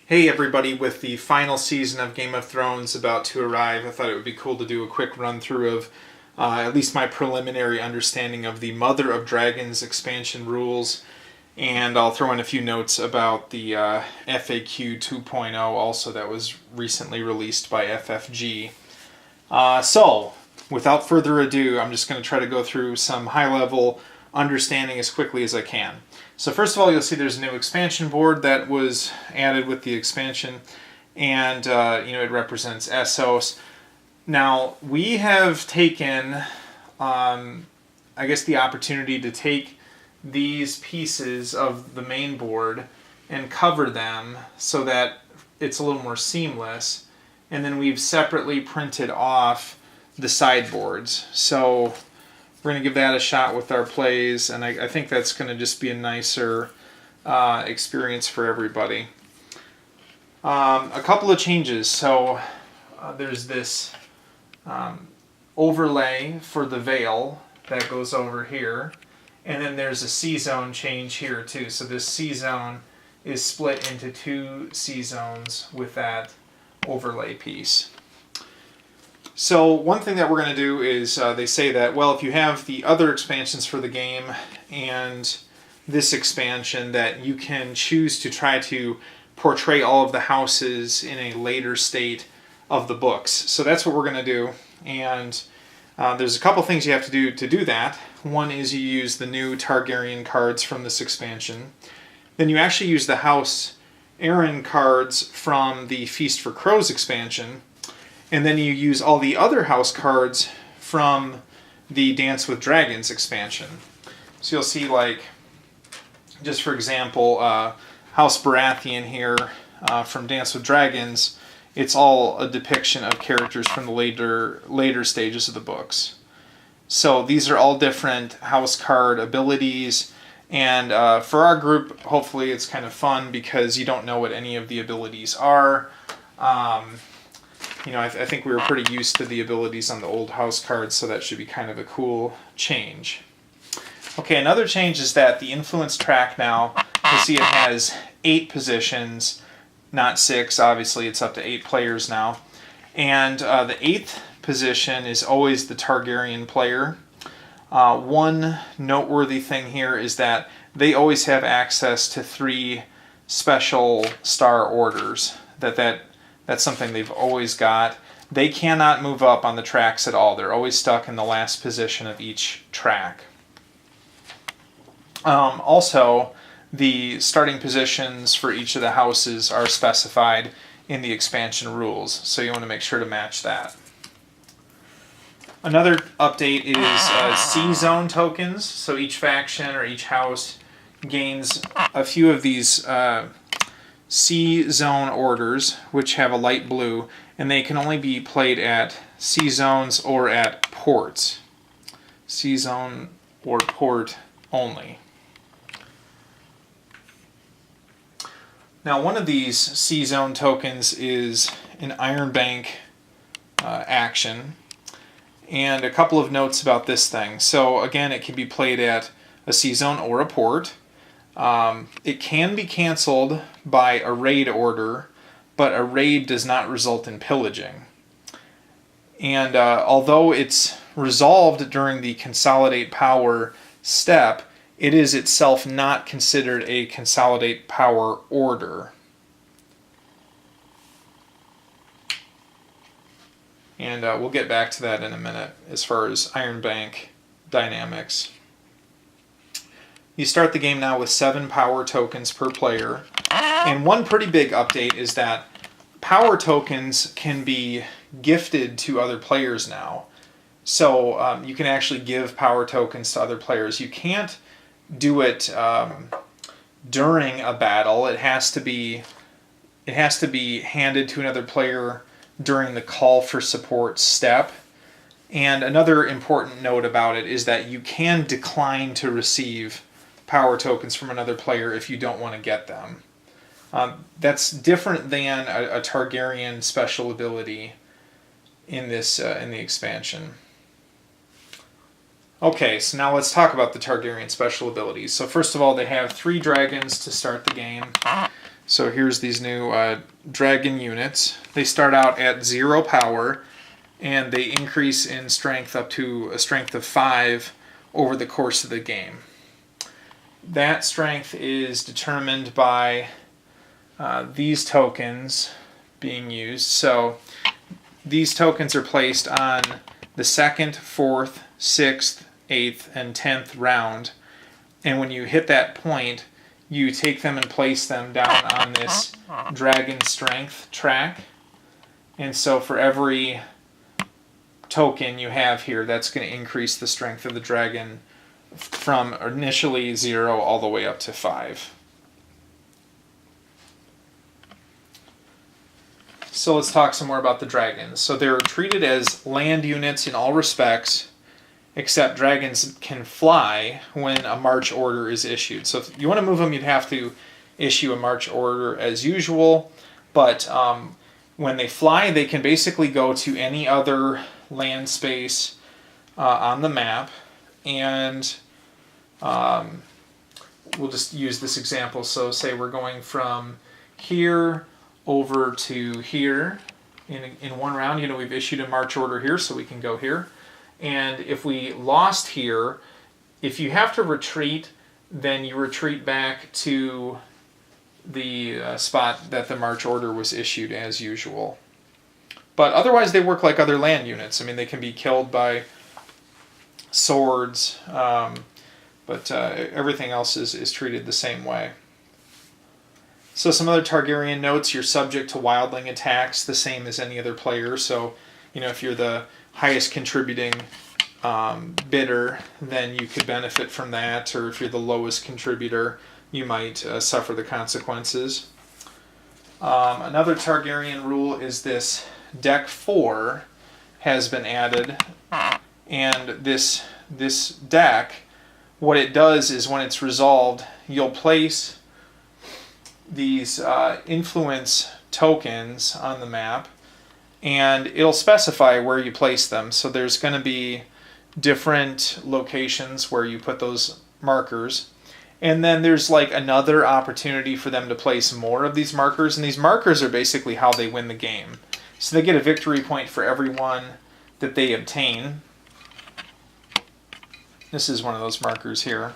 Hey everybody, with the final season of Game of Thrones about to arrive, I thought it would be cool to do a quick run through of at least my preliminary understanding of the Mother of Dragons expansion rules, and I'll throw in a few notes about the FAQ 2.0 also that was recently released by FFG. So, without further ado, I'm just going to try to go through some high-level understanding as quickly as I can. So first of all, you'll see there's a new expansion board that was added with the expansion, and it represents Essos. Now, we have taken, the opportunity to take these pieces of the main board and cover them so that it's a little more seamless, and then we've separately printed off the sideboards. So we're going to give that a shot with our plays, and I think that's going to just be a nicer experience for everybody. A couple of changes. So there's this overlay for the veil that goes over here, and then there's a C-zone change here too. So this C-zone is split into two C-zones with that overlay piece. So one thing that we're going to do is they say that, well, if you have the other expansions for the game and this expansion, that you can choose to try to portray all of the houses in a later state of the books. So that's what we're going to do. And there's a couple things you have to do that. One is you use the new Targaryen cards from this expansion. Then you actually use the House Aaron cards from the Feast for Crows expansion. And then you use all the other house cards from the Dance with Dragons expansion. So you'll see, like, just for example, House Baratheon here from Dance with Dragons, it's all a depiction of characters from the later stages of the books. So these are all different house card abilities, and for our group, hopefully it's kind of fun because you don't know what any of the abilities are. I think we were pretty used to the abilities on the old house cards, so that should be kind of a cool change. Okay, another change is that the influence track now, you see it has 8 positions, not 6. Obviously, it's up to 8 players now. And the 8th position is always the Targaryen player. One noteworthy thing here is that they always have access to 3 special star orders. That's something they've always got. They cannot move up on the tracks at all. They're always stuck in the last position of each track. Also, the starting positions for each of the houses are specified in the expansion rules, so you want to make sure to match that. Another update is C-zone tokens. So each faction or each house gains a few of these C-zone orders, which have a light blue, and they can only be played at C-zones or at ports. C-zone or port only. Now, one of these C-zone tokens is an Iron Bank action, and a couple of notes about this thing. So again, it can be played at a C-zone or a port. It can be canceled by a raid order, but a raid does not result in pillaging. And although it's resolved during the consolidate power step, it is itself not considered a consolidate power order. And we'll get back to that in a minute as far as Iron Bank dynamics. You start the game now with 7 power tokens per player. And one pretty big update is that power tokens can be gifted to other players now. So you can actually give power tokens to other players. You can't do it during a battle. It has to be handed to another player during the call for support step. And another important note about it is that you can decline to receive power tokens from another player if you don't want to get them. That's different than a Targaryen special ability in the expansion. Okay, so now let's talk about the Targaryen special abilities. So first of all, they have 3 dragons to start the game. So here's these new dragon units. They start out at 0 power, and they increase in strength up to a strength of 5 over the course of the game. That strength is determined by these tokens being used. So these tokens are placed on the 2nd, 4th, 6th, 8th, and 10th round. And when you hit that point, you take them and place them down on this dragon strength track. And so for every token you have here, that's going to increase the strength of the dragon from initially 0 all the way up to 5. So let's talk some more about the dragons. So they're treated as land units in all respects, except dragons can fly when a march order is issued. So if you want to move them, you'd have to issue a march order as usual. But when they fly, they can basically go to any other land space on the map. And we'll just use this example. So say we're going from here over to here in one round. You know, we've issued a march order here, so we can go here. And if we lost here, if you have to retreat, then you retreat back to the spot that the march order was issued as usual. But otherwise they work like other land units. I mean, they can be killed by swords, but everything else is treated the same way. So some other Targaryen notes: you're subject to Wildling Attacks, the same as any other player. So, you know, if you're the highest contributing bidder, then you could benefit from that. Or if you're the lowest contributor, you might suffer the consequences. Another Targaryen rule is this Deck 4 has been added. And this deck, what it does is when it's resolved, you'll place these influence tokens on the map, and it'll specify where you place them. So there's going to be different locations where you put those markers, and then there's like another opportunity for them to place more of these markers, and these markers are basically how they win the game. So they get a victory point for every one that they obtain. This is one of those markers here.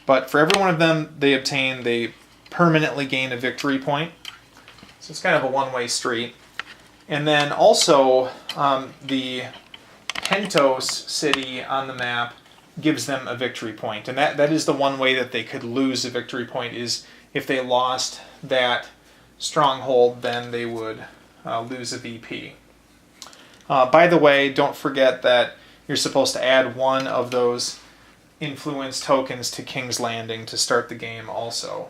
But for every one of them they obtain, they permanently gain a victory point. So it's kind of a one-way street. And then also the Pentos city on the map gives them a victory point. And that is the one way that they could lose a victory point, is if they lost that stronghold, then they would lose a VP. By the way, don't forget that you're supposed to add one of those influence tokens to King's Landing to start the game also.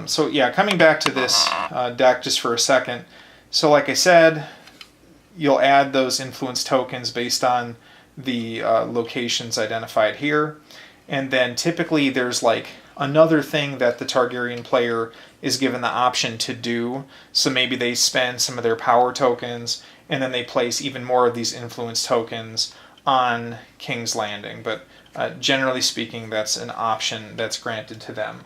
So yeah, coming back to this deck just for a second. So like I said, you'll add those influence tokens based on the locations identified here. And then typically there's like another thing that the Targaryen player is given the option to do. So maybe they spend some of their power tokens and then they place even more of these influence tokens on King's Landing. But generally speaking, that's an option that's granted to them.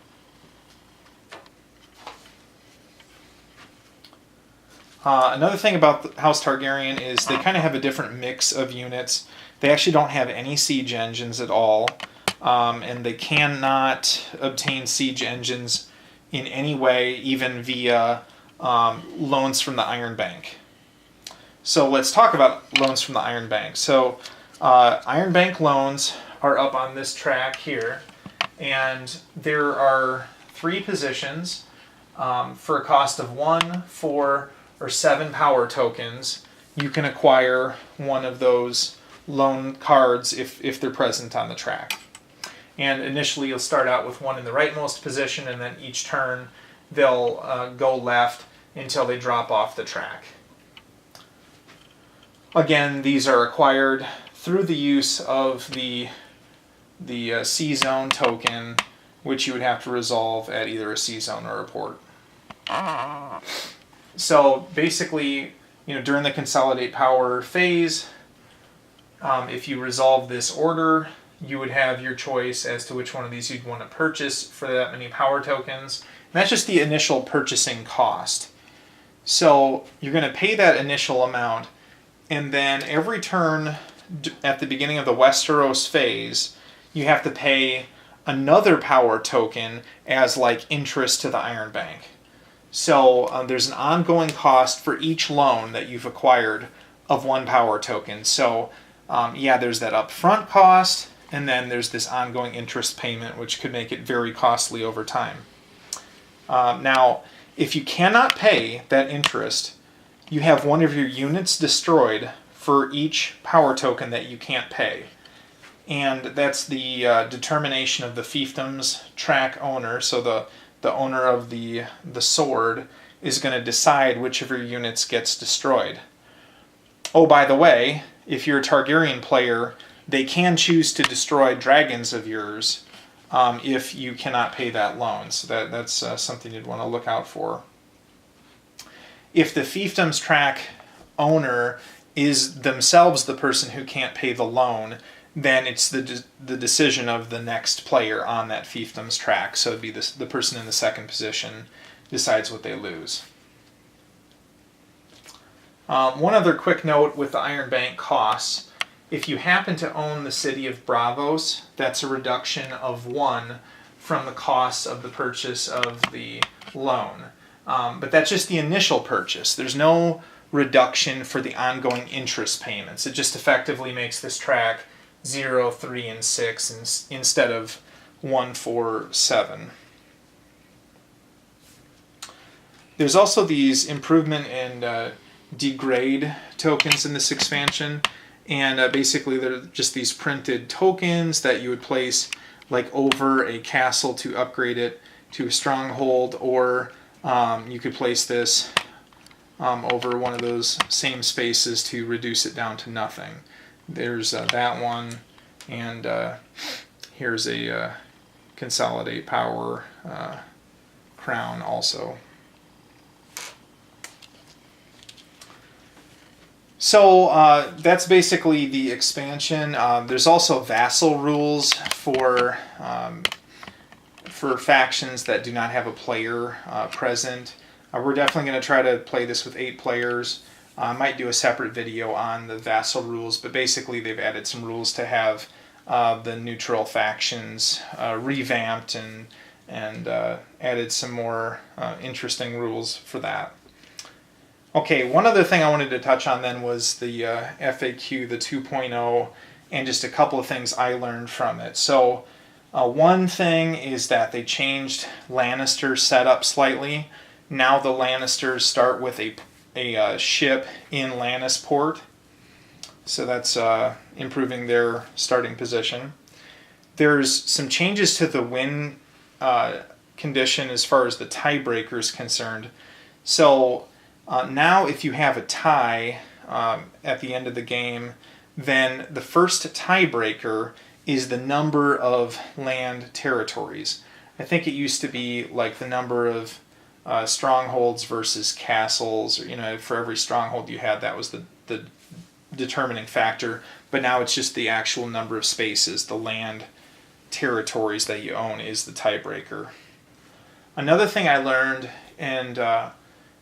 Another thing about House Targaryen is they kind of have a different mix of units. They actually don't have any siege engines at all, and they cannot obtain siege engines in any way, even via loans from the Iron Bank. So let's talk about loans from the Iron Bank. So Iron Bank loans are up on this track here, and there are 3 positions for a cost of 1, 4, or 7 power tokens. You can acquire one of those loan cards if they're present on the track. And initially you'll start out with one in the rightmost position, and then each turn they'll go left until they drop off the track. Again, these are acquired through the use of the C-Zone token, which you would have to resolve at either a C-Zone or a port. So basically, during the consolidate power phase, if you resolve this order, you would have your choice as to which one of these you'd want to purchase for that many power tokens. And that's just the initial purchasing cost. So you're going to pay that initial amount, and then every turn at the beginning of the Westeros phase, you have to pay another power token as like interest to the Iron Bank. So there's an ongoing cost for each loan that you've acquired of one power token. So there's that upfront cost, and then there's this ongoing interest payment, which could make it very costly over time. Now, if you cannot pay that interest, you have one of your units destroyed for each power token that you can't pay. And that's the determination of the fiefdom's track owner. So the owner of the sword is going to decide which of your units gets destroyed. Oh, by the way, if you're a Targaryen player, they can choose to destroy dragons of yours if you cannot pay that loan. So that's something you'd want to look out for. If the fiefdom's track owner is themselves the person who can't pay the loan, then it's the decision of the next player on that fiefdom's track. So it'd be the person in the second position decides what they lose. One other quick note with the Iron Bank costs. If you happen to own the city of Braavos, that's a reduction of 1 from the cost of the purchase of the loan. But that's just the initial purchase. There's no reduction for the ongoing interest payments. It just effectively makes this track 0, 3, and 6 instead of 1, 4, 7. There's also these improvement and degrade tokens in this expansion. And basically they're just these printed tokens that you would place like over a castle to upgrade it to a stronghold, or you could place this over one of those same spaces to reduce it down to nothing. There's that one, and here's a consolidate power crown also. So that's basically the expansion. There's also Vassal Rules for factions that do not have a player present. We're definitely going to try to play this with 8 players. I might do a separate video on the Vassal Rules, but basically they've added some rules to have the neutral factions revamped and added some more interesting rules for that. Okay, one other thing I wanted to touch on then was the FAQ, the 2.0, and just a couple of things I learned from it. So one thing is that they changed Lannister setup slightly. Now the Lannisters start with a ship in Lannisport. So that's improving their starting position. There's some changes to the win condition as far as the tiebreaker is concerned. So now if you have a tie at the end of the game, then the first tiebreaker is the number of land territories. I think it used to be like the number of strongholds versus castles, or, for every stronghold you had, that was the determining factor. But now it's just the actual number of spaces, the land territories that you own is the tiebreaker. Another thing I learned, and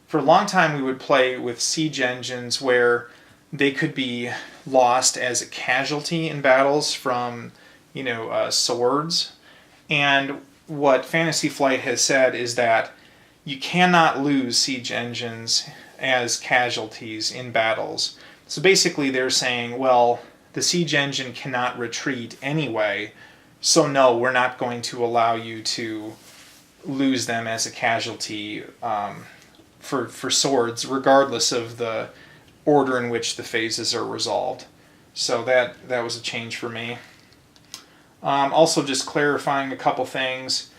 for a long time we would play with siege engines where they could be lost as a casualty in battles from, swords. And what Fantasy Flight has said is that you cannot lose siege engines as casualties in battles. So basically they're saying, well, the siege engine cannot retreat anyway, so no, we're not going to allow you to lose them as a casualty for swords, regardless of the order in which the phases are resolved. So that was a change for me. Also just clarifying a couple things.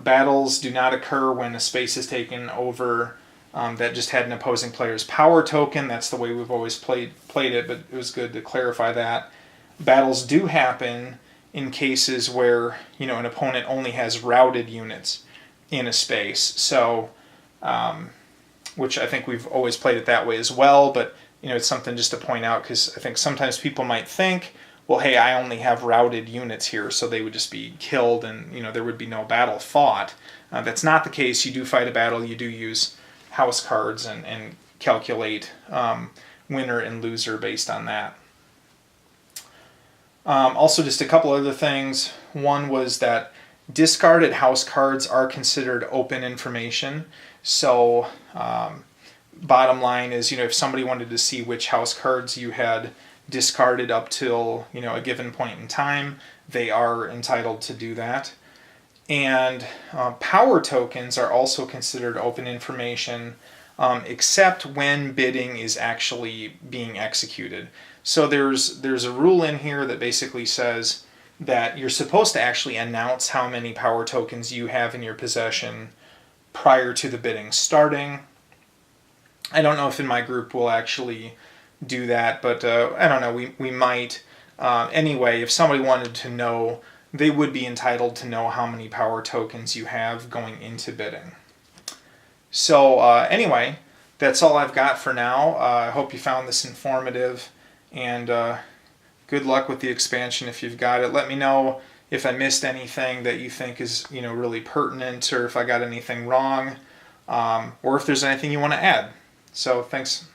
Battles do not occur when a space is taken over that just had an opposing player's power token. That's the way we've always played it, but it was good to clarify that. Battles do happen in cases where an opponent only has routed units in a space. So, which I think we've always played it that way as well, but it's something just to point out, because I think sometimes people might think, well, hey, I only have routed units here, so they would just be killed and, there would be no battle fought. That's not the case. You do fight a battle. You do use house cards and calculate winner and loser based on that. Also, just a couple other things. One was that discarded house cards are considered open information. So, bottom line is, if somebody wanted to see which house cards you had discarded up till, a given point in time, they are entitled to do that. And power tokens are also considered open information, except when bidding is actually being executed. So there's a rule in here that basically says that you're supposed to actually announce how many power tokens you have in your possession prior to the bidding starting. I don't know if in my group we'll actually do that, but I don't know, we might. Anyway, if somebody wanted to know, they would be entitled to know how many power tokens you have going into bidding. So anyway, that's all I've got for now. I hope you found this informative, and good luck with the expansion if you've got it. Let me know if I missed anything that you think is really pertinent, or if I got anything wrong, or if there's anything you want to add. So thanks